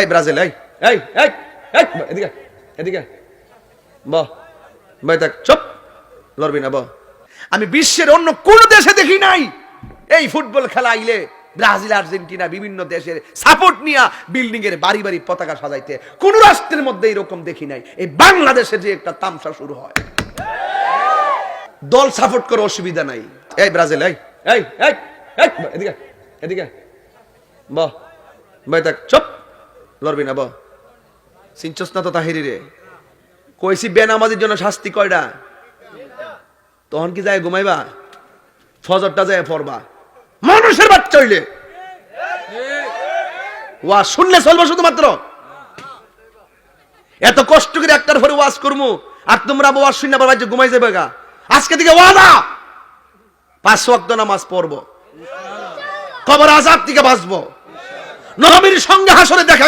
এই ব্রাজিল, এই এই এই এদিকে এদিকে বাহ ভাই, থাক, চুপ, লড়বি না। বাহ, আমি বিশ্বের অন্য কোন দেশে দেখি নাই এই ফুটবল খেলা আইলে ব্রাজিল আর্জেন্টিনা বিভিন্ন দেশের সাপোর্ট নিয়ে বিল্ডিং এর বাড়ি বাড়ি পতাকা সাজাইতে কোন রাষ্ট্রের মধ্যে এরকম দেখি নাই। এই বাংলাদেশে যে একটা তামসা শুরু হয়, দল সাপোর্ট করে অসুবিধা নাই। এই ব্রাজিল, এই এই এই এদিকে এদিকে বাহ ভাই, থাক, চুপ, লড়বি না। বাহ, চিনছস না তো তাহিরি রে? কইছি বেনামাজির জন্য শাস্তি কয়টা? তখন কি যায় ঘুমাইবা? ফজরটা যায় পড়বা। মানুষের বাচ্চা হইলে ওয়াজ শুনলে চলবো শুধুমাত্র? এত কষ্ট করে একটার পরে ওয়াজ করবো আর তোমরা ওয়াজ শুনে আবার বাড়িতে ঘুমাই যাবে গা? আজকে থেকে ওয়াদা 5 ওয়াক্ত নামাজ পড়বো, কবর আযাব থেকে বাঁচবো, নবীর সঙ্গে হাসরে দেখা